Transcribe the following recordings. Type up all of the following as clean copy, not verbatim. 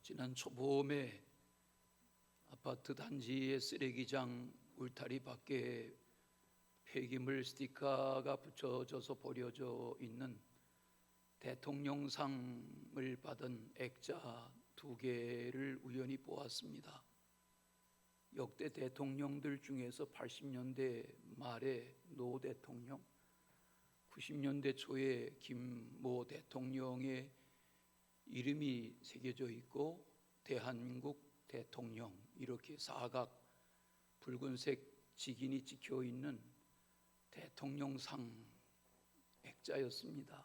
지난 초봄에 아파트 단지의 쓰레기장 울타리 밖에 폐기물 스티커가 붙여져서 버려져 있는 대통령상을 받은 액자 2개를 우연히 보았습니다. 역대 대통령들 중에서 80년대 말에 노 대통령, 90년대 초에 김모 대통령의 이름이 새겨져 있고 대한민국 대통령 이렇게 사각 붉은색 직인이 찍혀 있는 대통령상 액자였습니다.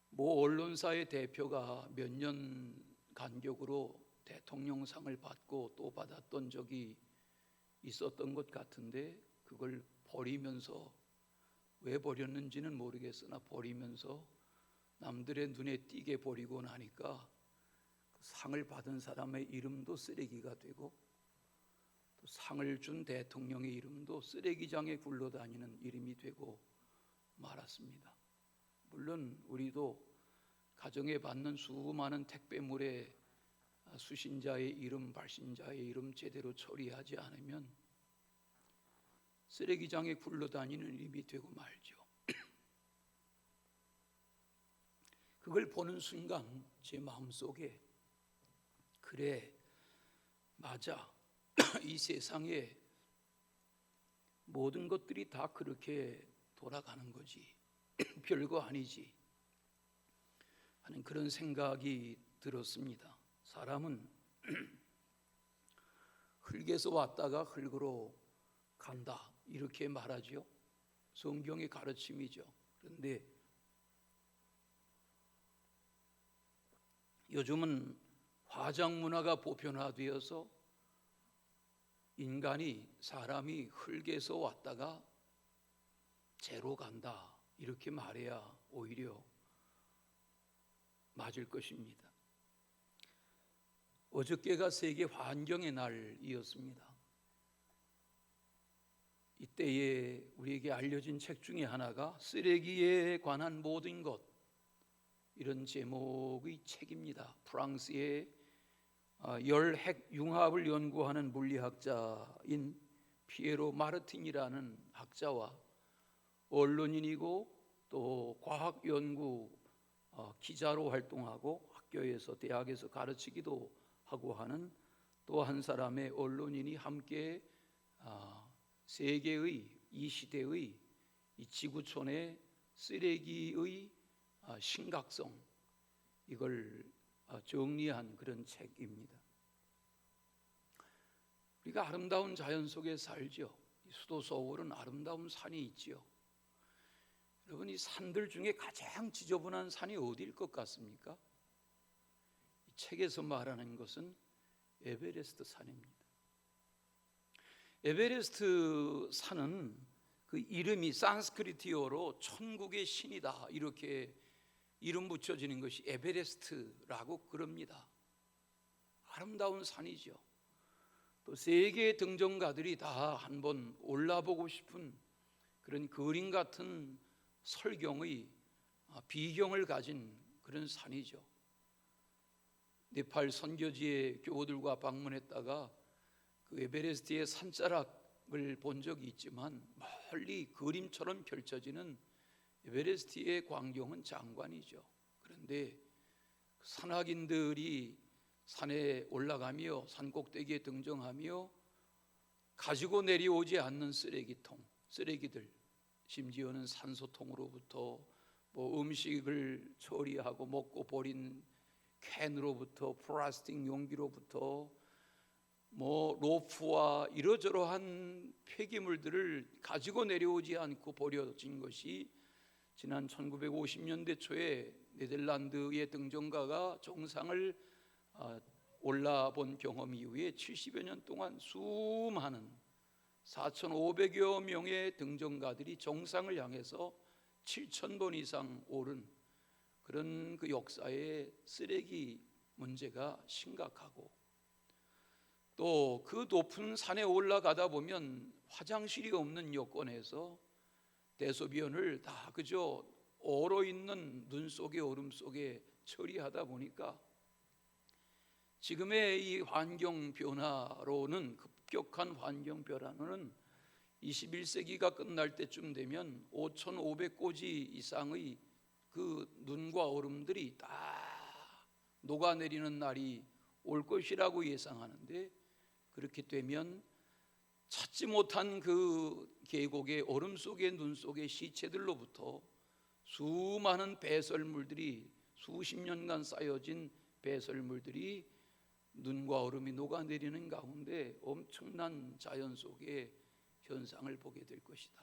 모 언론사의 대표가 몇 년 간격으로 대통령상을 받고 또 받았던 적이 있었던 것 같은데, 그걸 버리면서, 왜 버렸는지는 모르겠으나 버리면서 남들의 눈에 띄게 버리고 나니까 그 상을 받은 사람의 이름도 쓰레기가 되고, 또 상을 준 대통령의 이름도 쓰레기장에 굴러다니는 이름이 되고 말았습니다. 물론 우리도 가정에 받는 수많은 택배물에 수신자의 이름, 발신자의 이름 제대로 처리하지 않으면 쓰레기장에 굴러다니는 이름이 되고 말죠. 그걸 보는 순간 제 마음속에, 그래, 맞아, 이 세상에 모든 것들이 다 그렇게 돌아가는 거지, 별거 아니지 하는 그런 생각이 들었습니다. 사람은 흙에서 왔다가 흙으로 간다 이렇게 말하죠. 성경의 가르침이죠. 그런데 요즘은 화장 문화가 보편화되어서 사람이 흙에서 왔다가 재로 간다 이렇게 말해야 오히려 맞을 것입니다. 어저께가 세계 환경의 날이었습니다. 이때에 우리에게 알려진 책 중에 하나가 쓰레기에 관한 모든 것, 이런 제목의 책입니다. 프랑스의 열핵 융합을 연구하는 물리학자인 피에로 마르틴이라는 학자와 언론인이고 또 과학 연구 기자로 활동하고 학교에서 대학에서 가르치기도 하고 하는 또 한 사람의 언론인이 함께 세계의 이 시대의 이 지구촌의 쓰레기의 심각성, 이걸 정리한 그런 책입니다. 우리가 아름다운 자연 속에 살죠. 수도 서울은 아름다운 산이 있지요. 여러분, 이 산들 중에 가장 지저분한 산이 어디일 것 같습니까? 이 책에서 말하는 것은 에베레스트 산입니다. 에베레스트 산은 그 이름이 산스크리트어로 천국의 신이다 이렇게 이름 붙여지는 것이 에베레스트라고 그럽니다. 아름다운 산이죠. 또 세계 등정가들이 다 한번 올라보고 싶은 그런 그림 같은 설경의 비경을 가진 그런 산이죠. 네팔 선교지의 교우들과 방문했다가 그 에베레스트의 산자락을 본 적이 있지만 멀리 그림처럼 펼쳐지는 에베레스트의 광경은 장관이죠. 그런데 산악인들이 산에 올라가며 산꼭대기에 등정하며 가지고 내려오지 않는 쓰레기들, 심지어는 산소통으로부터 음식을 처리하고 먹고 버린 캔으로부터 플라스틱 용기로부터 로프와 이러저러한 폐기물들을 가지고 내려오지 않고 버려진 것이 지난 1950년대 초에 네덜란드의 등정가가 정상을 올라본 경험 이후에 70여 년 동안 수많은 4,500여 명의 등정가들이 정상을 향해서 7,000번 이상 오른 그런 그 역사의 쓰레기 문제가 심각하고, 또 그 높은 산에 올라가다 보면 화장실이 없는 여건에서 대소변을 다 그저 얼어있는 눈 속에 얼음 속에 처리하다 보니까 지금의 이 환경 변화로는, 급격한 환경 변화로는 21세기가 끝날 때쯤 되면 5,500고지 이상의 그 눈과 얼음들이 다 녹아내리는 날이 올 것이라고 예상하는데, 그렇게 되면 찾지 못한 그 계곡의 얼음 속의 눈 속의 시체들로부터 수많은 배설물들이, 수십 년간 쌓여진 배설물들이 눈과 얼음이 녹아내리는 가운데 엄청난 자연 속의 현상을 보게 될 것이다.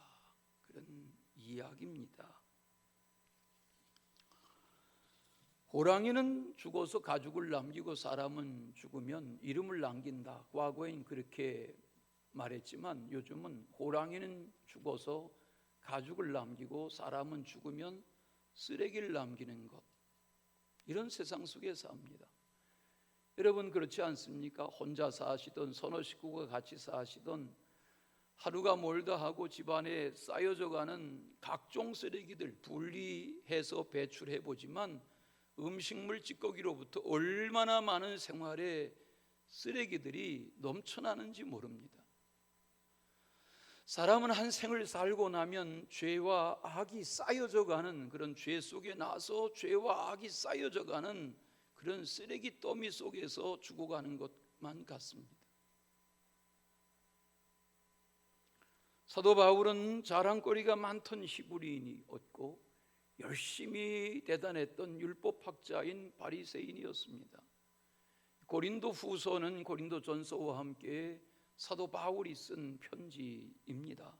그런 이야기입니다. 호랑이는 죽어서 가죽을 남기고 사람은 죽으면 이름을 남긴다. 과거엔 그렇게 말했지만 요즘은 호랑이는 죽어서 가죽을 남기고 사람은 죽으면 쓰레기를 남기는 것, 이런 세상 속에 삽니다. 여러분 그렇지 않습니까? 혼자 사시던 서너 식구가 같이 사시던 하루가 멀다 하고 집안에 쌓여져 가는 각종 쓰레기들 분리해서 배출해 보지만 음식물 찌꺼기로부터 얼마나 많은 생활의 쓰레기들이 넘쳐나는지 모릅니다. 사람은 한 생을 살고 나면 죄와 악이 쌓여져 가는, 그런 죄 속에 나서 죄와 악이 쌓여져 가는 그런 쓰레기 더미 속에서 죽어가는 것만 같습니다. 사도 바울은 자랑거리가 많던 히브리인이었고 열심히 대단했던 율법학자인 바리새인이었습니다. 고린도 후서는 고린도 전서와 함께 사도 바울이 쓴 편지입니다.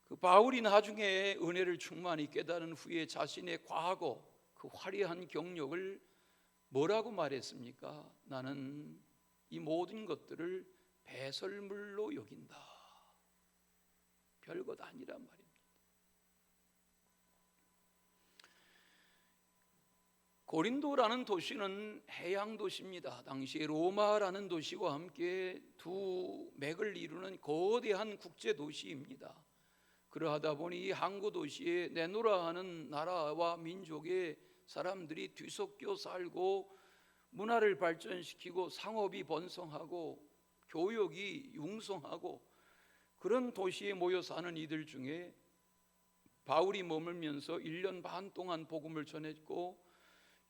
그 바울이 나중에 은혜를 충만히 깨달은 후에 자신의 과거, 그 화려한 경력을 뭐라고 말했습니까? 나는 이 모든 것들을 배설물로 여긴다. 별것 아니란 말입니다. 고린도라는 도시는 해양 도시입니다. 당시에 로마라는 도시와 함께 두 맥을 이루는 거대한 국제 도시입니다. 그러하다 보니 이 항구 도시에 내노라 하는 나라와 민족의 사람들이 뒤섞여 살고 문화를 발전시키고 상업이 번성하고 교역이 융성하고 그런 도시에 모여 사는 이들 중에 바울이 머물면서 1년 반 동안 복음을 전했고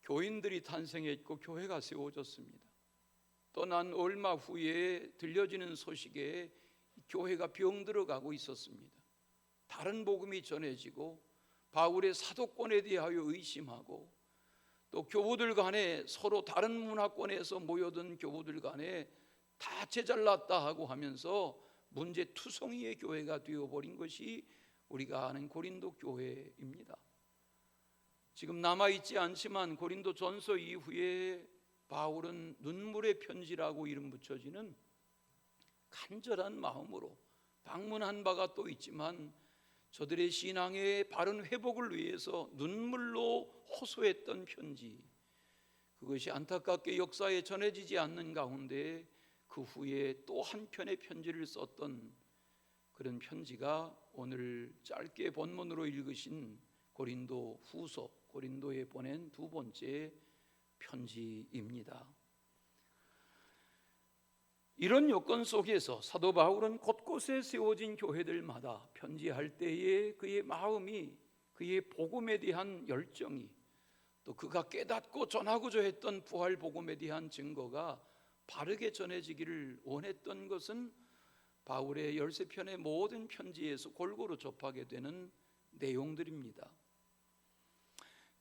교인들이 탄생했고 교회가 세워졌습니다. 떠난 얼마 후에 들려지는 소식에 교회가 병들어가고 있었습니다. 다른 복음이 전해지고 바울의 사도권에 대하여 의심하고 또 교우들 간에 서로 다른 문화권에서 모여든 교우들 간에 다 제잘났다 하고 하면서 문제투성이의 교회가 되어버린 것이 우리가 아는 고린도 교회입니다. 지금 남아있지 않지만 고린도 전서 이후에 바울은 눈물의 편지라고 이름 붙여지는 간절한 마음으로 방문한 바가 또 있지만 저들의 신앙의 바른 회복을 위해서 눈물로 호소했던 편지, 그것이 안타깝게 역사에 전해지지 않는 가운데 그 후에 또 한 편의 편지를 썼던 그런 편지가 오늘 짧게 본문으로 읽으신 고린도 후서, 고린도에 보낸 두 번째 편지입니다. 이런 여건 속에서 사도 바울은 곳곳에 세워진 교회들마다 편지할 때에 그의 마음이, 그의 복음에 대한 열정이, 또 그가 깨닫고 전하고자 했던 부활 복음에 대한 증거가 바르게 전해지기를 원했던 것은 바울의 13편의 모든 편지에서 골고루 접하게 되는 내용들입니다.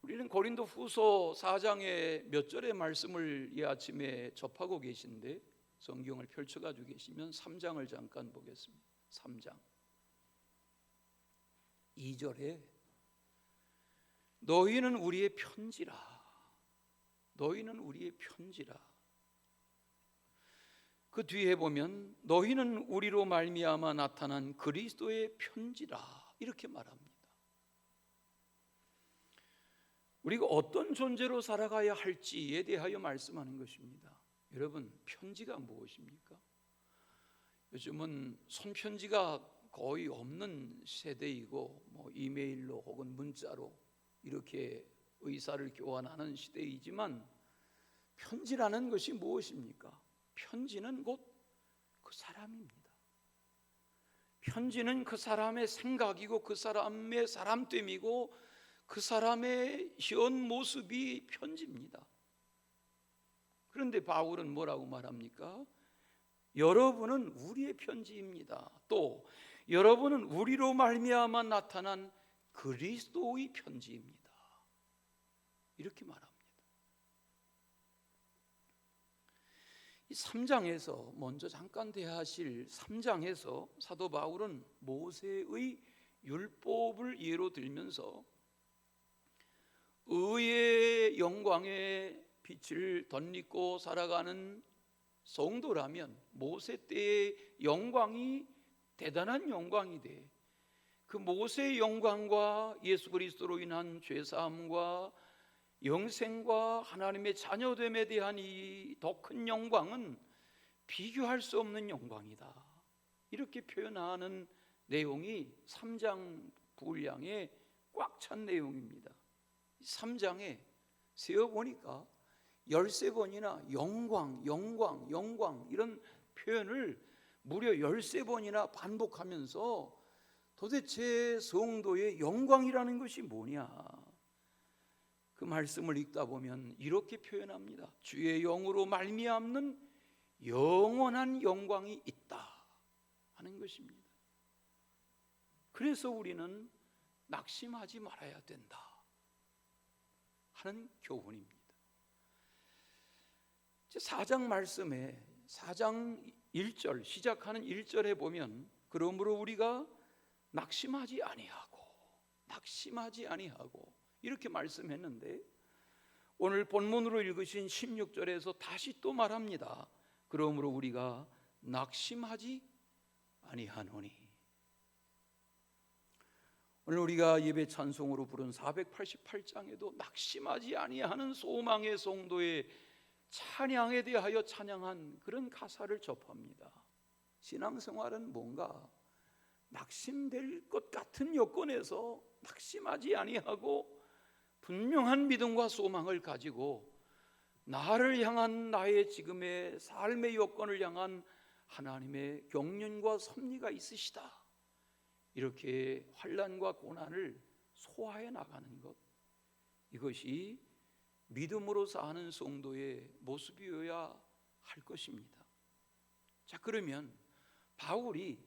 우리는 고린도 후서 4장의 몇 절의 말씀을 이 아침에 접하고 계신데 성경을 펼쳐가지고 계시면 3장을 잠깐 보겠습니다. 3장 2절에 너희는 우리의 편지라, 너희는 우리의 편지라. 그 뒤에 보면 너희는 우리로 말미암아 나타난 그리스도의 편지라 이렇게 말합니다. 우리가 어떤 존재로 살아가야 할지에 대하여 말씀하는 것입니다. 여러분, 편지가 무엇입니까? 요즘은 손편지가 거의 없는 세대이고 이메일로 혹은 문자로 이렇게 의사를 교환하는 시대이지만 편지라는 것이 무엇입니까? 편지는 곧 그 사람입니다. 편지는 그 사람의 생각이고 그 사람의 사람됨이고 그 사람의 현 모습이 편지입니다. 그런데 바울은 뭐라고 말합니까? 여러분은 우리의 편지입니다. 또 여러분은 우리로 말미암아 나타난 그리스도의 편지입니다. 이렇게 말합니다. 이 3장에서 먼저 잠깐 대하실 3장에서 사도 바울은 모세의 율법을 예로 들면서 의의 영광의 빛을 덧입고 살아가는 성도라면 모세 때의 영광이 대단한 영광이 돼. 그 모세의 영광과 예수 그리스도로 인한 죄사함과 영생과 하나님의 자녀됨에 대한 이 더 큰 영광은 비교할 수 없는 영광이다. 이렇게 표현하는 내용이 3장 분량에 꽉 찬 내용입니다. 3장에 세어보니까 13번이나 영광, 영광, 영광 이런 표현을 무려 13번이나 반복하면서 도대체 성도의 영광이라는 것이 뭐냐? 그 말씀을 읽다 보면 이렇게 표현합니다. 주의 영으로 말미암는 영원한 영광이 있다 하는 것입니다. 그래서 우리는 낙심하지 말아야 된다 하는 교훈입니다. 4장 말씀에 4장 1절 시작하는 1절에 보면 그러므로 우리가 낙심하지 아니하고 이렇게 말씀했는데 오늘 본문으로 읽으신 16절에서 다시 또 말합니다. 그러므로 우리가 낙심하지 아니하노니. 오늘 우리가 예배 찬송으로 부른 488장에도 낙심하지 아니하는 소망의 성도의 찬양에 대하여 찬양한 그런 가사를 접합니다. 신앙생활은 뭔가 낙심될 것 같은 여건에서 낙심하지 아니하고 분명한 믿음과 소망을 가지고 나를 향한 나의 지금의 삶의 여건을 향한 하나님의 경륜과 섭리가 있으시다. 이렇게 환난과 고난을 소화해 나가는 것, 이것이 믿음으로 사는 성도의 모습이어야 할 것입니다. 자, 그러면 바울이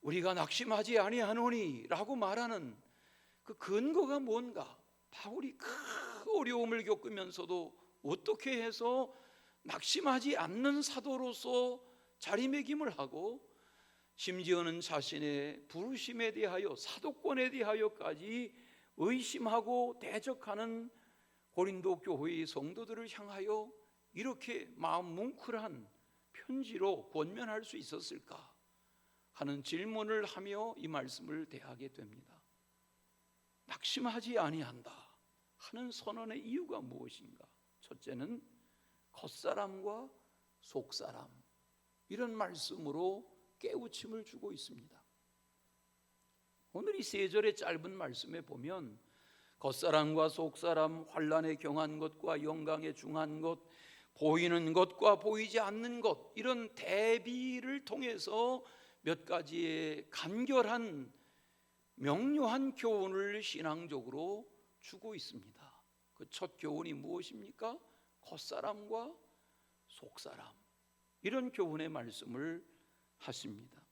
우리가 낙심하지 아니하노니 라고 말하는 그 근거가 뭔가? 바울이 큰 어려움을 겪으면서도 어떻게 해서 낙심하지 않는 사도로서 자리매김을 하고 심지어는 자신의 부르심에 대하여 사도권에 대하여까지 의심하고 대적하는 고린도 교회의 성도들을 향하여 이렇게 마음 뭉클한 편지로 권면할 수 있었을까 하는 질문을 하며 이 말씀을 대하게 됩니다. 낙심하지 아니한다 하는 선언의 이유가 무엇인가? 첫째는 겉사람과 속사람, 이런 말씀으로 깨우침을 주고 있습니다. 오늘 이 3절의 짧은 말씀에 보면 겉사람과 속사람, 환난에 경한 것과 영광에 중한 것, 보이는 것과 보이지 않는 것, 이런 대비를 통해서 몇 가지의 간결한 명료한 교훈을 신앙적으로 주고 있습니다. 그 첫 교훈이 무엇입니까? 겉사람과 속사람, 이런 교훈의 말씀을 하십니다.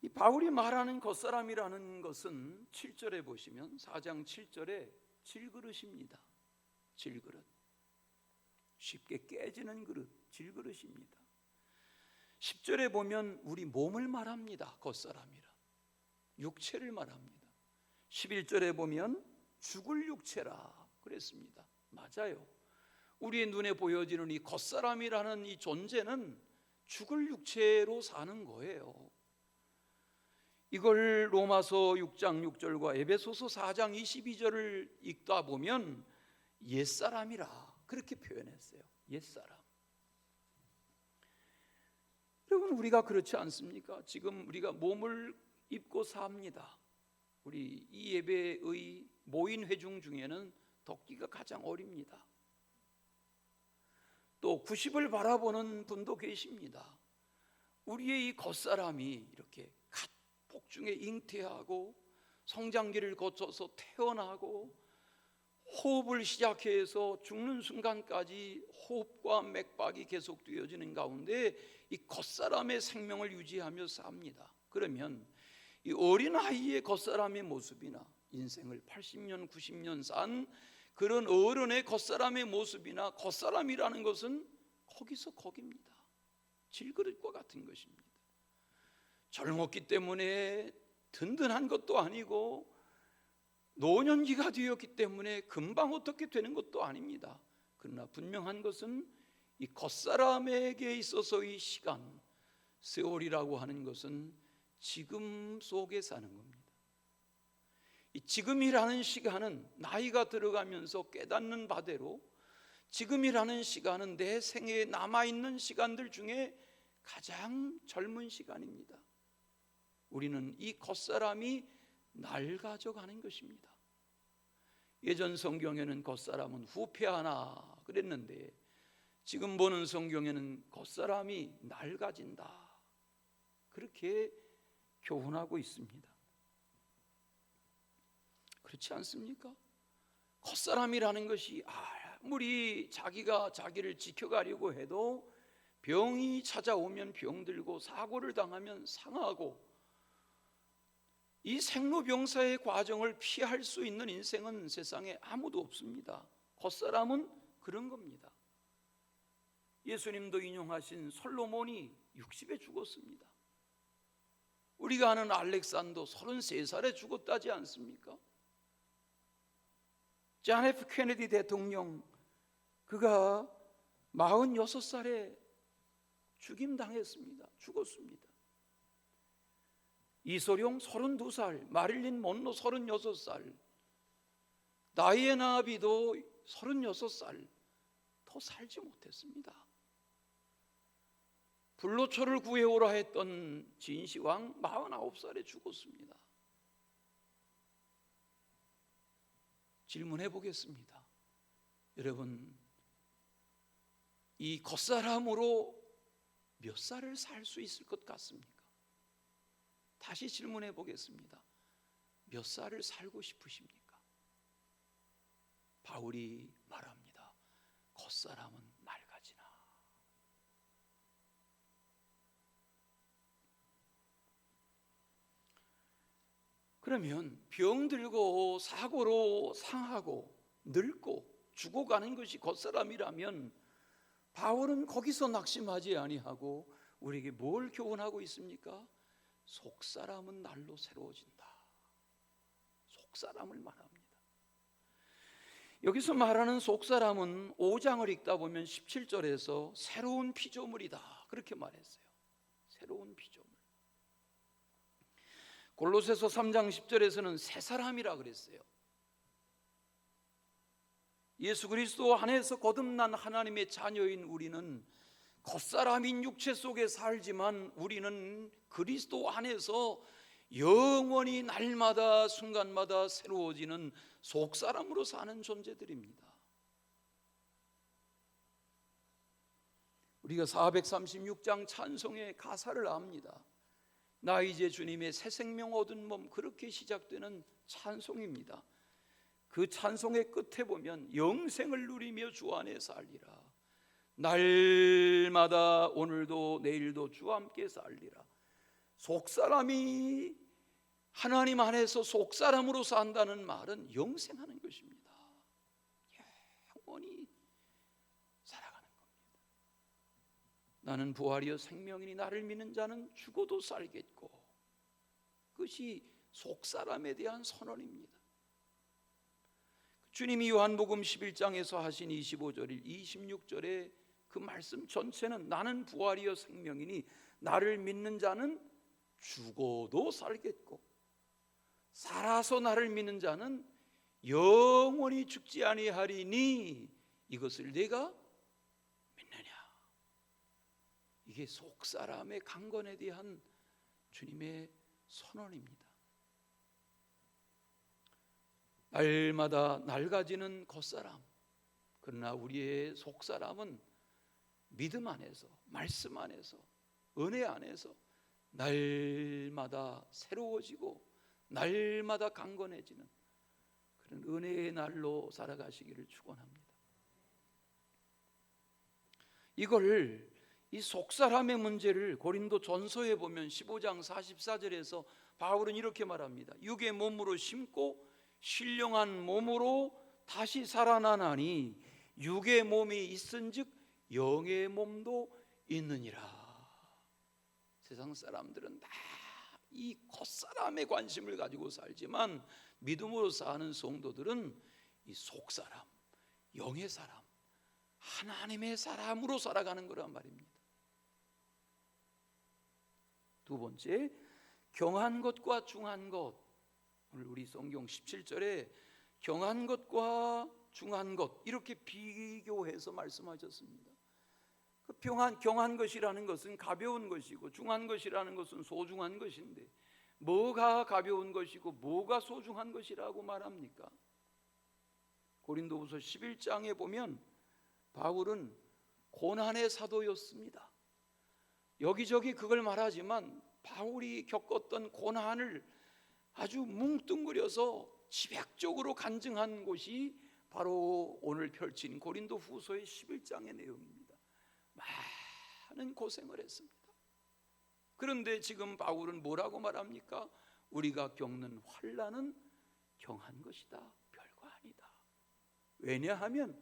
이 바울이 말하는 겉사람이라는 것은 7절에 보시면 4장 7절에 질그릇입니다. 질그릇, 쉽게 깨지는 그릇, 질그릇입니다. 10절에 보면 우리 몸을 말합니다. 겉사람이라, 육체를 말합니다. 11절에 보면 죽을 육체라 그랬습니다. 맞아요. 우리의 눈에 보여지는 이 겉사람이라는 이 존재는 죽을 육체로 사는 거예요. 이걸 로마서 6장 6절과 에베소서 4장 22절을 읽다 보면 옛사람이라 그렇게 표현했어요. 옛사람. 여러분, 우리가 그렇지 않습니까? 지금 우리가 몸을 입고 삽니다. 우리 이 예배의 모인 회중 중에는 덕기가 가장 어립니다. 또 90을 바라보는 분도 계십니다. 우리의 이 겉사람이 이렇게 갓 복중에 잉태하고 성장기를 거쳐서 태어나고 호흡을 시작해서 죽는 순간까지 호흡과 맥박이 계속되어지는 가운데 이 겉사람의 생명을 유지하며 삽니다. 그러면 이 어린아이의 겉사람의 모습이나 인생을 80년 90년 산 그런 어른의 겉사람의 모습이나 겉사람이라는 것은 거기서 거기입니다. 질그릇과 같은 것입니다. 젊었기 때문에 든든한 것도 아니고 노년기가 되었기 때문에 금방 어떻게 되는 것도 아닙니다. 그러나 분명한 것은 이 겉사람에게 있어서의 시간, 세월이라고 하는 것은 지금 속에 사는 겁니다. 이 지금이라는 시간은 나이가 들어가면서 깨닫는 바대로 지금이라는 시간은 내 생에 남아있는 시간들 중에 가장 젊은 시간입니다. 우리는 이 겉사람이 낡아져가는 것입니다. 예전 성경에는 겉사람은 후패하나 그랬는데 지금 보는 성경에는 겉사람이 낡아진다 그렇게 교훈하고 있습니다. 그렇지 않습니까? 겉사람이라는 것이 아무리 자기가 자기를 지켜가려고 해도 병이 찾아오면 병들고 사고를 당하면 상하고 이 생로병사의 과정을 피할 수 있는 인생은 세상에 아무도 없습니다. 겉사람은 그런 겁니다. 예수님도 인용하신 솔로몬이 60에 죽었습니다. 우리가 아는 알렉산더 33살에 죽었다지 않습니까? 존 F 케네디 대통령 그가 46살에 죽임당했습니다. 죽었습니다. 이소룡 32살, 마릴린 먼로 36살, 다이애나 아비도 36살 더 살지 못했습니다. 불로초를 구해오라 했던 진시황 49살에 죽었습니다. 질문해 보겠습니다. 여러분, 이 겉사람으로 몇 살을 살 수 있을 것 같습니까? 다시 질문해 보겠습니다. 몇 살을 살고 싶으십니까? 바울이 말합니다. 겉사람은 낡아지나. 그러면 병들고 사고로 상하고 늙고 죽어가는 것이 겉사람이라면 바울은 거기서 낙심하지 아니하고 우리에게 뭘 교훈하고 있습니까? 속사람은 날로 새로워진다. 속사람을 말합니다. 여기서 말하는 속사람은 5장을 읽다 보면 17절에서 새로운 피조물이다 그렇게 말했어요. 새로운 피조물. 골로새서 3장 10절에서는 새 사람이라 그랬어요. 예수 그리스도 안에서 거듭난 하나님의 자녀인 우리는 겉사람인 육체 속에 살지만 우리는 그리스도 안에서 영원히 날마다 순간마다 새로워지는 속사람으로 사는 존재들입니다. 우리가 436장 찬송의 가사를 압니다. 나 이제 주님의 새 생명 얻은 몸 그렇게 시작되는 찬송입니다. 그 찬송의 끝에 보면 영생을 누리며 주 안에 살리라. 날마다 오늘도 내일도 주와 함께 살리라. 속사람이 하나님 안에서 속사람으로 산다는 말은 영생하는 것입니다. 영원히 살아가는 겁니다. 나는 부활이요 생명이니 나를 믿는 자는 죽어도 살겠고, 그것이 속사람에 대한 선언입니다. 주님이 요한복음 11장에서 하신 25절 26절에 그 말씀 전체는 나는 부활이요 생명이니 나를 믿는 자는 죽어도 살겠고 살아서 나를 믿는 자는 영원히 죽지 아니하리니 이것을 내가 믿느냐. 이게 속사람의 강건에 대한 주님의 선언입니다. 날마다 낡아지는 겉사람, 그러나 우리의 속사람은 믿음 안에서, 말씀 안에서, 은혜 안에서 날마다 새로워지고 날마다 강건해지는 그런 은혜의 날로 살아가시기를 축원합니다. 이걸 이 속사람의 문제를 고린도 전서에 보면 15장 44절에서 바울은 이렇게 말합니다. 육의 몸으로 심고 신령한 몸으로 다시 살아나나니 육의 몸이 있은즉 영의 몸도 있느니라. 세상 사람들은 다 이 겉사람의 관심을 가지고 살지만 믿음으로 사는 성도들은 이 속사람, 영의 사람, 하나님의 사람으로 살아가는 거란 말입니다. 두 번째, 경한 것과 중한 것. 오늘 우리 성경 17절에 경한 것과 중한 것 이렇게 비교해서 말씀하셨습니다. 그 경한 것이라는 것은 가벼운 것이고 중한 것이라는 것은 소중한 것인데 뭐가 가벼운 것이고 뭐가 소중한 것이라고 말합니까? 고린도후서 11장에 보면 바울은 고난의 사도였습니다. 여기저기 그걸 말하지만 바울이 겪었던 고난을 아주 뭉뚱그려서 집약적으로 간증한 곳이 바로 오늘 펼친 고린도후서의 11장의 내용입니다. 많은 고생을 했습니다. 그런데 지금 바울은 뭐라고 말합니까? 우리가 겪는 환난은 경한 것이다, 별거 아니다. 왜냐하면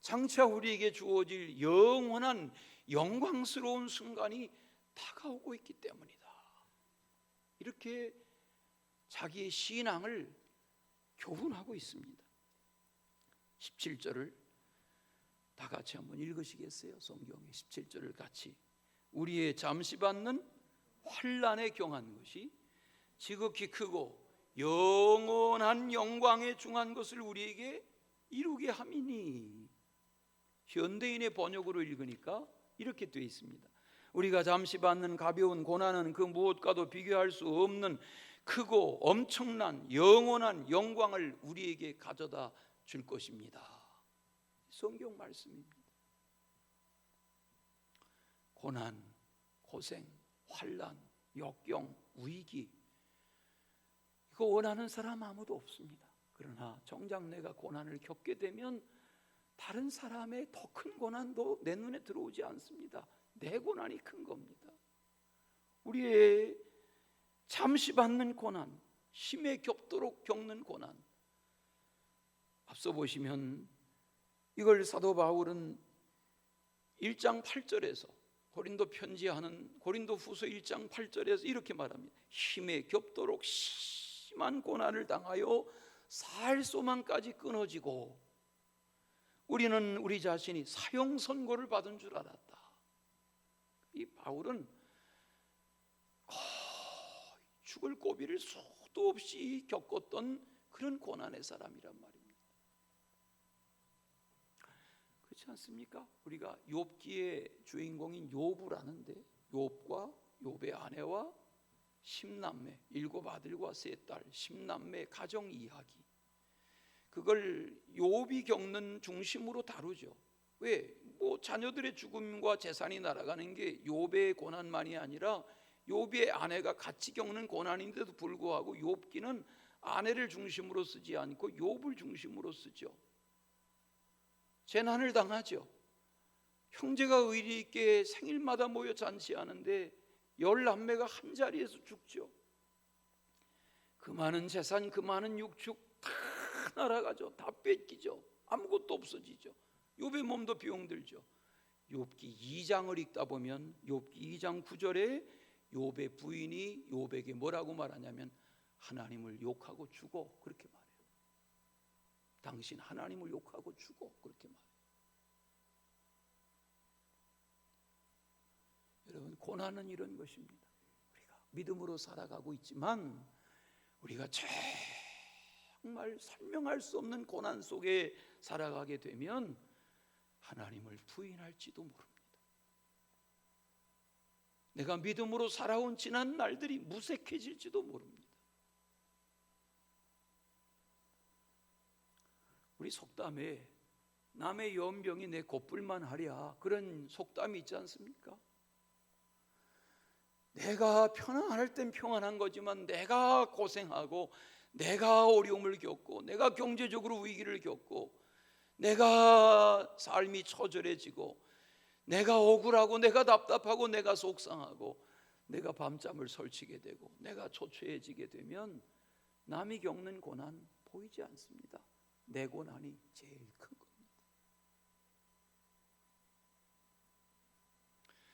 장차 우리에게 주어질 영원한 영광스러운 순간이 다가오고 있기 때문이다. 이렇게 자기의 신앙을 교훈하고 있습니다. 17절을 다 같이 한번 읽으시겠어요? 성경의 17절을 같이. 우리의 잠시 받는 환난에 경한 것이 지극히 크고 영원한 영광에 중한 것을 우리에게 이루게 함이니. 현대인의 번역으로 읽으니까 이렇게 되어 있습니다. 우리가 잠시 받는 가벼운 고난은 그 무엇과도 비교할 수 없는 크고 엄청난 영원한 영광을 우리에게 가져다 줄 것입니다. 성경 말씀입니다. 고난, 고생, 환난, 역경, 위기 이거 원하는 사람 아무도 없습니다. 그러나 정작 내가 고난을 겪게 되면 다른 사람의 더 큰 고난도 내 눈에 들어오지 않습니다. 내 고난이 큰 겁니다. 우리의 잠시 받는 고난, 힘에 겹도록 겪는 고난. 앞서 보시면 이걸 사도 바울은 1장 8절에서 고린도 편지하는 고린도후서 1장 8절에서 이렇게 말합니다. 힘에 겹도록 심한 고난을 당하여 살 소망까지 끊어지고 우리는 우리 자신이 사형 선고를 받은 줄 알았다. 이 바울은 거의 죽을 고비를 수도 없이 겪었던 그런 고난의 사람이란 말입니다. 그렇지 않습니까? 우리가 욥기의 주인공인 욥을 아는데 욥과 욥의 아내와 10남매 7아들과 3딸 10남매 가정 이야기, 그걸 욥이 겪는 중심으로 다루죠. 왜? 뭐 자녀들의 죽음과 재산이 날아가는 게 욥의 고난만이 아니라 욥의 아내가 같이 겪는 고난인데도 불구하고 욥기는 아내를 중심으로 쓰지 않고 욥을 중심으로 쓰죠. 재난을 당하죠. 형제가 의리 있게 생일마다 모여 잔치하는데 10남매가 한 자리에서 죽죠. 그 많은 재산, 그 많은 육축 다 날아가죠. 다 뺏기죠. 아무것도 없어지죠. 욥의 몸도 비용들죠. 욥기 2장을 읽다 보면 욥기 2장 9절에 욥의 부인이 욥에게 뭐라고 말하냐면 하나님을 욕하고 죽어, 그렇게 말해요. 당신 하나님을 욕하고 죽어, 그렇게 말해요. 여러분, 고난은 이런 것입니다. 우리가 믿음으로 살아가고 있지만 우리가 정말 설명할 수 없는 고난 속에 살아가게 되면 하나님을 부인할지도 모릅니다. 내가 믿음으로 살아온 지난 날들이 무색해질지도 모릅니다. 우리 속담에 남의 연병이 내 곧불만 하랴, 그런 속담이 있지 않습니까? 내가 편안할 땐 평안한 거지만 내가 고생하고 내가 어려움을 겪고 내가 경제적으로 위기를 겪고 내가 삶이 처절해지고 내가 억울하고 내가 답답하고 내가 속상하고 내가 밤잠을 설치게 되고 내가 초췌해지게 되면 남이 겪는 고난 보이지 않습니다. 내 고난이 제일 큰 겁니다.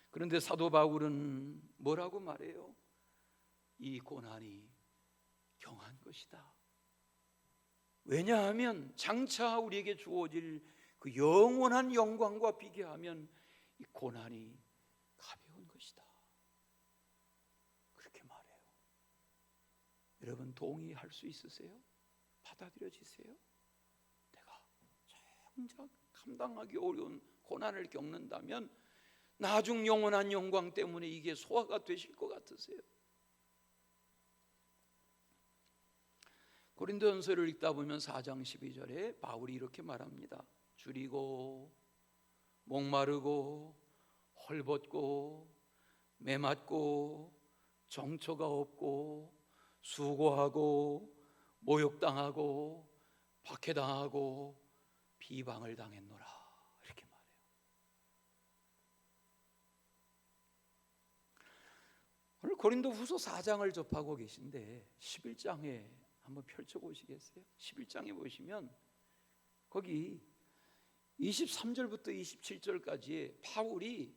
그런데 사도 바울은 뭐라고 말해요? 이 고난이 경한 것이다. 왜냐하면 장차 우리에게 주어질 그 영원한 영광과 비교하면 이 고난이 가벼운 것이다. 그렇게 말해요. 여러분 동의할 수 있으세요? 받아들여지세요? 내가 정작 감당하기 어려운 고난을 겪는다면 나중 영원한 영광 때문에 이게 소화가 되실 것 같으세요? 고린도전서를 읽다 보면 4장 12절에 바울이 이렇게 말합니다. 줄이고 목마르고 헐벗고 매맞고 정처가 없고 수고하고 모욕당하고 박해당하고 비방을 당했노라, 이렇게 말해요. 오늘 고린도후서 4장을 접하고 계신데 11장에 한번 펼쳐보시겠어요? 11장에 보시면 거기 23절부터 27절까지 바울이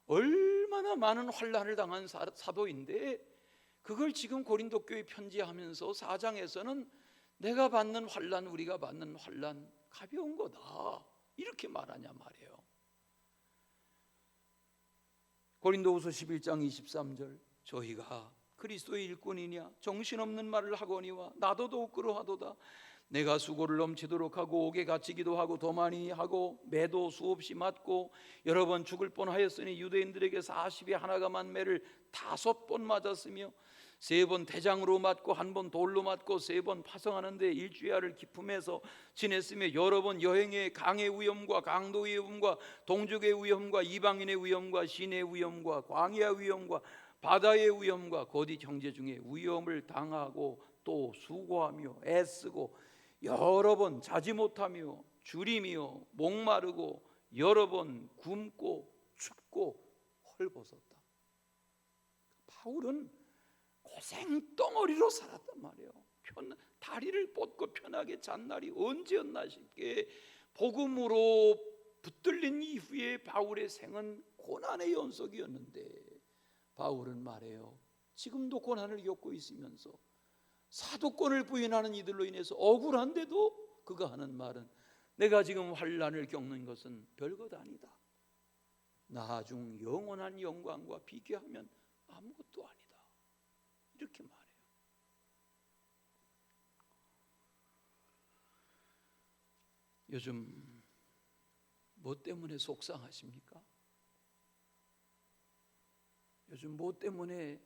얼마나 많은 환난을 당한 사도인데 그걸 지금 고린도 교회 편지하면서 4장에서는 내가 받는 환난, 우리가 받는 환난 가벼운 거다, 이렇게 말하냐 말이에요. 고린도후서 11장 23절, 저희가 그리스도의 일꾼이냐 정신없는 말을 하거니와 나도 더욱 그러하도다. 내가 수고를 넘치도록 하고 옥에 갇히기도 하고 더 많이 하고 매도 수없이 맞고 여러 번 죽을 뻔하였으니 유대인들에게 40에 하나가 만매를 5번 맞았으며 3번 대장으로 맞고 1번 돌로 맞고 3번 파송하는데 일주야를 기품해서 지냈으며 여러 번 여행에 강의 위험과 강도의 위험과 동족의 위험과 이방인의 위험과 시내의 위험과 광야 위험과 바다의 위험과 거디 형제 중에 위험을 당하고 또 수고하며 애쓰고 여러 번 자지 못하며 줄이며 목마르고 여러 번 굶고 춥고 헐벗었다. 바울은 고생 덩어리로 살았단 말이에요. 다리를 뻗고 편하게 잔 날이 언제였나 싶게 복음으로 붙들린 이후에 바울의 생은 고난의 연속이었는데 바울은 말해요. 지금도 고난을 겪고 있으면서 사도권을 부인하는 이들로 인해서 억울한데도 그가 하는 말은 내가 지금 환난을 겪는 것은 별것 아니다. 나중 영원한 영광과 비교하면 아무것도 아니다, 이렇게 말해요. 요즘 뭐 때문에 속상하십니까? 요즘 뭐 때문에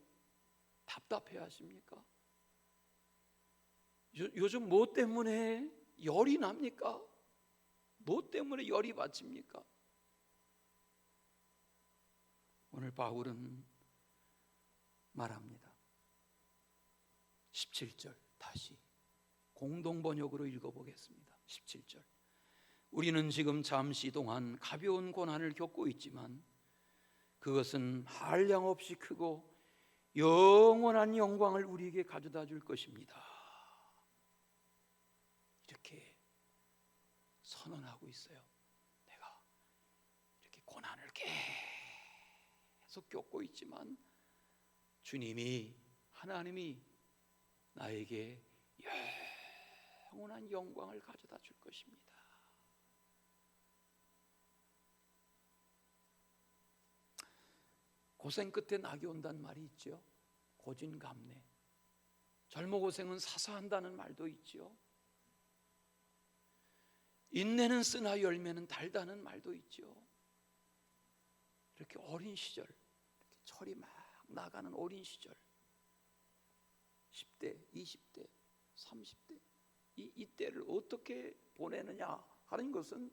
답답해 하십니까? 요즘 뭐 때문에 열이 납니까? 뭐 때문에 열이 받칩니까? 오늘 바울은 말합니다. 17절 다시 공동번역으로 읽어보겠습니다. 17절, 우리는 지금 잠시 동안 가벼운 고난을 겪고 있지만 그것은 한량없이 크고 영원한 영광을 우리에게 가져다 줄 것입니다, 이렇게 선언하고 있어요. 내가 이렇게 고난을 계속 겪고 있지만 주님이, 하나님이 나에게 영원한 영광을 가져다 줄 것입니다. 고생 끝에 낙이 온다는 말이 있죠. 고진감래. 젊어 고생은 사사한다는 말도 있죠. 인내는 쓰나 열매는 달다는 말도 있죠. 이렇게 어린 시절, 이렇게 철이 막 나가는 어린 시절, 10대, 20대, 30대, 이 때를 어떻게 보내느냐 하는 것은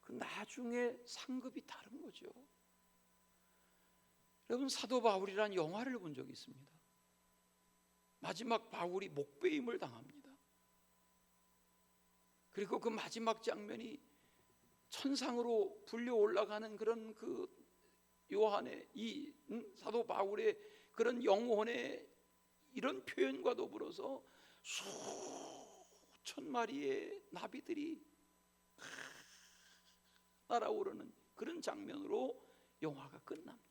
그 나중에 상급이 다른 거죠. 여러분, 사도 바울이란 영화를 본 적이 있습니다. 마지막 바울이 목베임을 당합니다. 그리고 그 마지막 장면이 천상으로 불려 올라가는 그런 그 요한의 이 사도 바울의 그런 영혼의 이런 표현과 더불어서 수천 마리의 나비들이 날아오르는 그런 장면으로 영화가 끝납니다.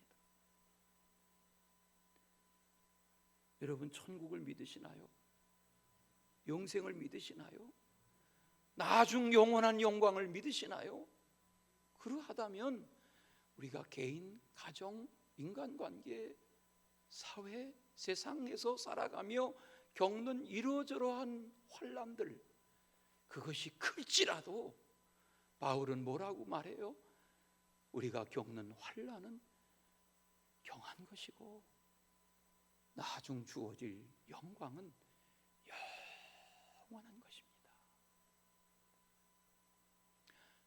여러분, 천국을 믿으시나요? 영생을 믿으시나요? 나중 영원한 영광을 믿으시나요? 그러하다면 우리가 개인, 가정, 인간관계, 사회, 세상에서 살아가며 겪는 이러저러한 환난들, 그것이 클지라도 바울은 뭐라고 말해요? 우리가 겪는 환난은 경한 것이고 나중 주어질 영광은 영원한 것입니다.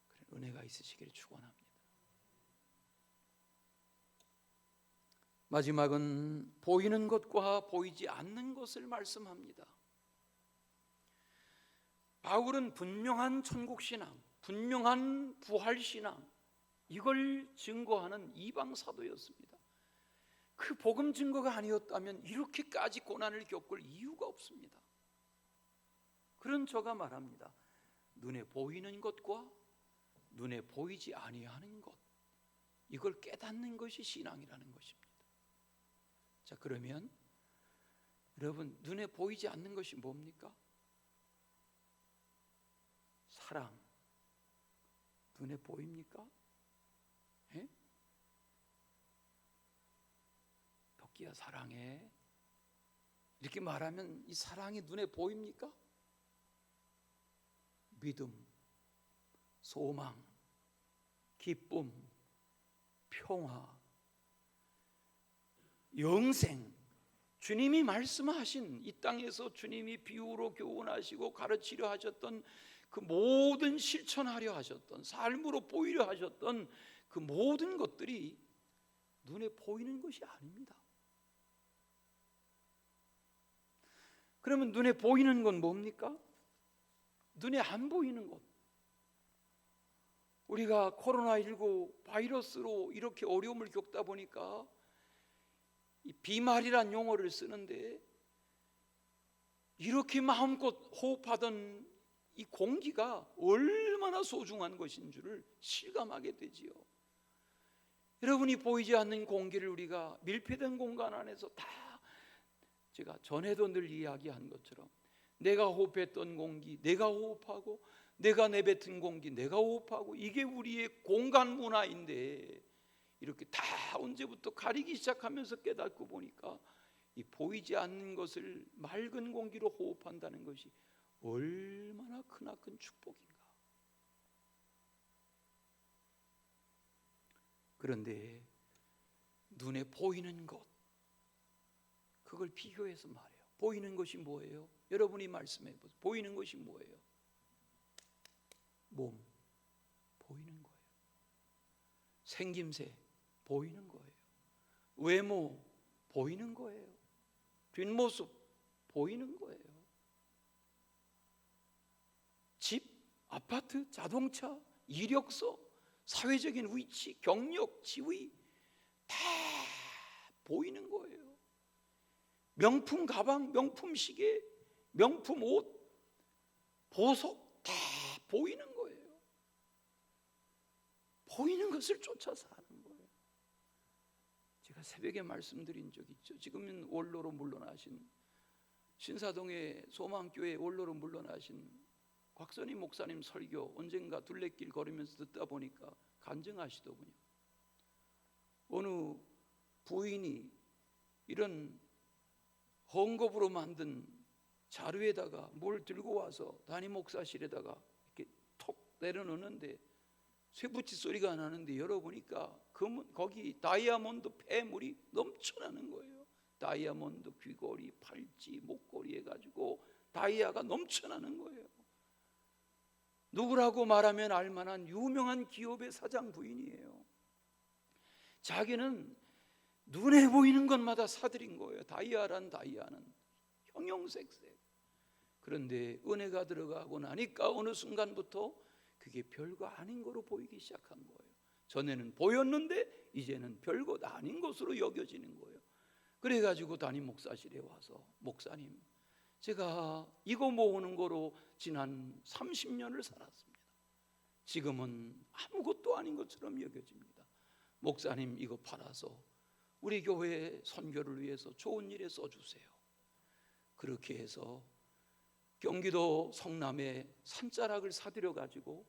그런 은혜가 있으시기를 축원합니다. 마지막은 보이는 것과 보이지 않는 것을 말씀합니다. 바울은 분명한 천국신앙, 분명한 부활신앙, 이걸 증거하는 이방사도였습니다. 그 복음 증거가 아니었다면 이렇게까지 고난을 겪을 이유가 없습니다. 그런 저가 말합니다. 눈에 보이는 것과 눈에 보이지 아니하는 것, 이걸 깨닫는 것이 신앙이라는 것입니다. 자, 그러면 여러분, 눈에 보이지 않는 것이 뭡니까? 사랑, 눈에 보입니까? 예? 덕기야 사랑해, 이렇게 말하면 이 사랑이 눈에 보입니까? 믿음, 소망, 기쁨, 평화, 영생, 주님이 말씀하신, 이 땅에서 주님이 비유로 교훈하시고 가르치려 하셨던 그 모든, 실천하려 하셨던, 삶으로 보이려 하셨던 그 모든 것들이 눈에 보이는 것이 아닙니다. 그러면 눈에 보이는 건 뭡니까? 눈에 안 보이는 것. 우리가 코로나19 바이러스로 이렇게 어려움을 겪다 보니까 이 비말이란 용어를 쓰는데, 이렇게 마음껏 호흡하던 이 공기가 얼마나 소중한 것인 줄을 실감하게 되지요. 여러분이 보이지 않는 공기를 우리가 밀폐된 공간 안에서 다, 제가 전에도 늘 이야기한 것처럼 내가 호흡했던 공기 내가 호흡하고, 내가 내뱉은 공기 내가 호흡하고, 이게 우리의 공간 문화인데, 이렇게 다 언제부터 가리기 시작하면서 깨닫고 보니까 이 보이지 않는 것을 맑은 공기로 호흡한다는 것이 얼마나 크나큰 축복인가. 그런데 눈에 보이는 것, 그걸 비교해서 말해요. 보이는 것이 뭐예요? 여러분이 말씀해 보세요. 보이는 것이 뭐예요? 몸, 보이는 거예요. 생김새, 보이는 거예요. 외모, 보이는 거예요. 뒷모습, 보이는 거예요. 집, 아파트, 자동차, 이력서, 사회적인 위치, 경력, 지위, 다 보이는 거예요. 명품 가방, 명품 시계, 명품 옷, 보석, 다 보이는 거예요. 보이는 것을 쫓아 사는 거예요. 제가 새벽에 말씀드린 적 있죠. 지금은 원로로 물러나신, 신사동의 소망교회 원로로 물러나신 곽선희 목사님 설교 언젠가 둘레길 걸으면서 듣다 보니까 간증하시더군요. 어느 부인이 이런 헝겊으로 만든 자루에다가 뭘 들고 와서 담임 목사실에다가 이렇게 톡 내려놓는데 쇠붙이 소리가 나는데 열어보니까 거기 다이아몬드 폐물이 넘쳐나는 거예요. 다이아몬드 귀걸이, 팔찌, 목걸이 해가지고 다이아가 넘쳐나는 거예요. 누구라고 말하면 알만한 유명한 기업의 사장 부인이에요. 자기는 눈에 보이는 것마다 사들인 거예요. 다이아란 다이아는 형형색색. 그런데 은혜가 들어가고 나니까 어느 순간부터 그게 별거 아닌 거로 보이기 시작한 거예요. 전에는 보였는데 이제는 별것 아닌 것으로 여겨지는 거예요. 그래가지고 담임 목사실에 와서, 목사님, 제가 이거 모으는 거로 지난 30년을 살았습니다. 지금은 아무것도 아닌 것처럼 여겨집니다. 목사님, 이거 팔아서 우리 교회 선교를 위해서 좋은 일에 써주세요. 그렇게 해서 경기도 성남에 산자락을 사들여 가지고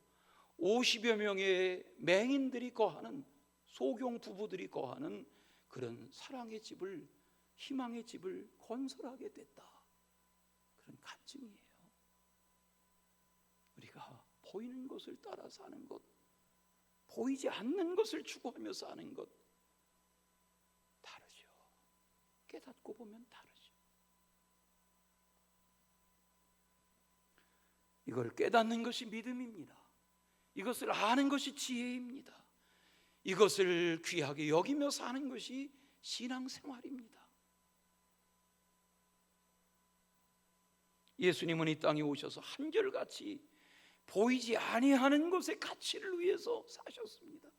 50여 명의 맹인들이 거하는, 소경 부부들이 거하는 그런 사랑의 집을, 희망의 집을 건설하게 됐다. 그런 간증이에요. 우리가 보이는 것을 따라 사는 것, 보이지 않는 것을 추구하며 사는 것 다르죠. 깨닫고 보면 다르죠. 이걸 깨닫는 것이 믿음입니다. 이것을 아는 것이 지혜입니다. 이것을 귀하게 여기며 사는 것이 신앙생활입니다. 예수님은 이 땅에 오셔서 한결같이 보이지 아니하는 것의 가치를 위해서 사셨습니다.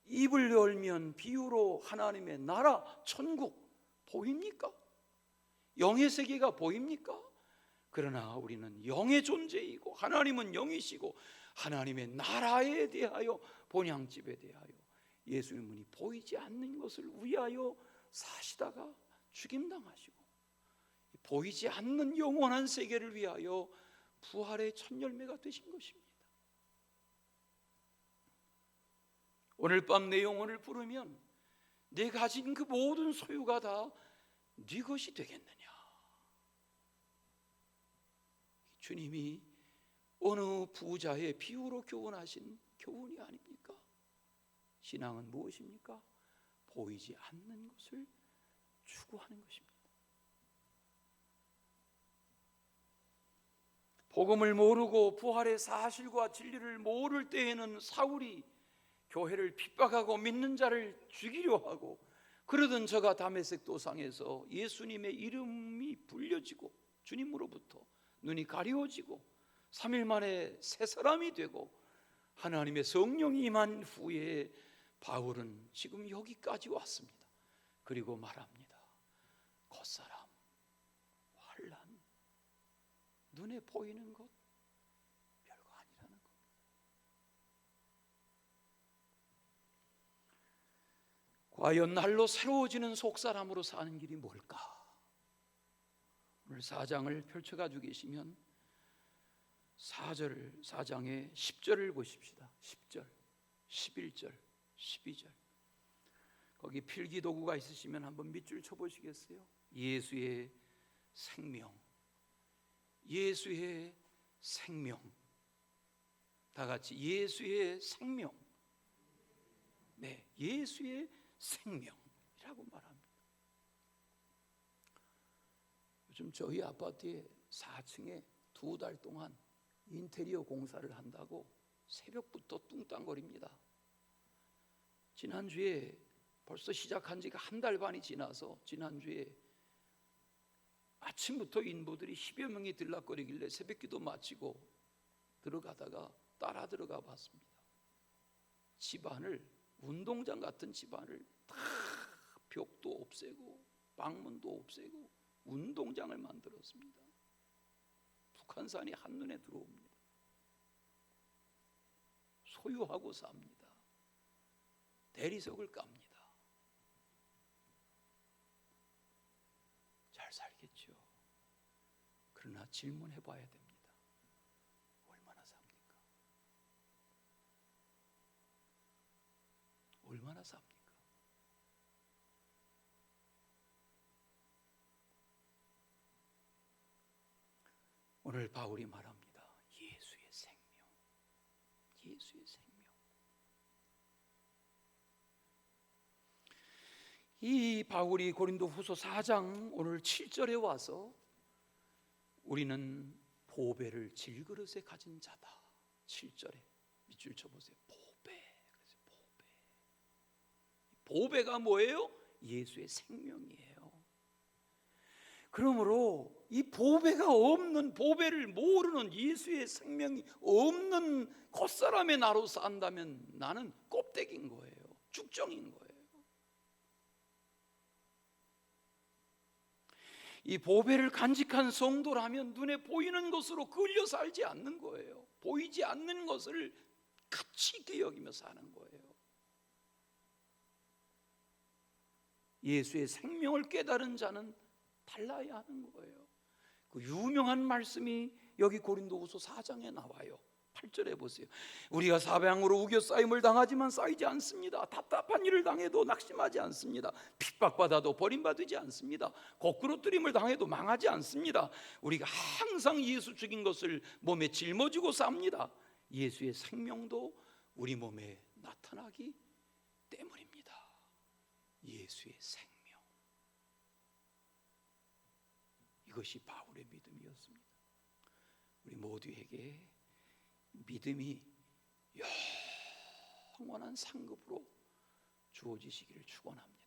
입을 열면 비유로 하나님의 나라, 천국 보입니까? 영의 세계가 보입니까? 그러나 우리는 영의 존재이고 하나님은 영이시고 하나님의 나라에 대하여, 본향집에 대하여 예수님은 보이지 않는 것을 위하여 사시다가 죽임당하시고 보이지 않는 영원한 세계를 위하여 부활의 첫 열매가 되신 것입니다. 오늘 밤 내 영혼을 부르면 내 가진 그 모든 소유가 다 네 것이 되겠느냐? 주님이 어느 부자의 비유로 교훈하신 교훈이 아닙니까? 신앙은 무엇입니까? 보이지 않는 것을 추구하는 것입니다. 복음을 모르고 부활의 사실과 진리를 모를 때에는 사울이 교회를 핍박하고 믿는 자를 죽이려 하고, 그러던 저가 다메섹 도상에서 예수님의 이름이 불려지고 주님으로부터 눈이 가려워지고 3일 만에 새 사람이 되고 하나님의 성령이 임한 후에 바울은 지금 여기까지 왔습니다. 그리고 말합니다. 겉사람, 환난, 눈에 보이는 것 별거 아니라는 것. 과연 날로 새로워지는 속사람으로 사는 길이 뭘까? 오늘 4장을 펼쳐가지고 계시면 4장의 10절을 보십시다. 10절, 11절, 12절. 거기 필기도구가 있으시면 한번 밑줄 쳐보시겠어요? 예수의 생명, 예수의 생명. 다 같이 예수의 생명. 네, 예수의 생명이라고 말합니다. 요즘 저희 아파트에 4층에 2달 동안 인테리어 공사를 한다고 새벽부터 뚱땅거립니다. 지난주에 벌써 시작한 지가 1달 반이 지나서 지난주에 아침부터 인부들이 10여 명이 들락거리길래 새벽기도 마치고 들어가다가 따라 들어가 봤습니다. 집안을, 운동장 같은 집안을 다 벽도 없애고 방문도 없애고 운동장을 만들었습니다. 북한산이 한눈에 들어옵니다. 소유하고 삽니다. 대리석을 깝니다. 잘 살겠죠. 그러나 질문해 봐야 됩니다. 얼마나 삽니까? 얼마나 삽니까? 오늘 바울이 말합니다. 예수의 생명, 예수의 생명. 이 바울이 고린도후서 4장 오늘 7절에 와서 우리는 보배를 질그릇에 가진 자다, 7절에 밑줄 쳐보세요. 보배. 보배가 뭐예요? 예수의 생명이에요. 그러므로 이 보배가 없는, 보배를 모르는, 예수의 생명이 없는 겉사람의 나로 산다면 나는 껍데기인 거예요. 죽정인 거예요. 이 보배를 간직한 성도라면 눈에 보이는 것으로 끌려 살지 않는 거예요. 보이지 않는 것을 가치 있게 여기며 사는 거예요. 예수의 생명을 깨달은 자는 달라야 하는 거예요. 그 유명한 말씀이 여기 고린도후서 4장에 나와요. 8절에 보세요. 우리가 사방으로 우겨싸임을 당하지만 쌓이지 않습니다. 답답한 일을 당해도 낙심하지 않습니다. 핍박받아도 버림받지 않습니다. 거꾸로뜨림을 당해도 망하지 않습니다. 우리가 항상 예수 죽인 것을 몸에 짊어지고 삽니다. 예수의 생명도 우리 몸에 나타나기 때문입니다. 예수의 생명. 이것이 바울의 믿음이었습니다. 우리 모두에게 믿음이 영원한 상급으로 주어지시기를 축원합니다.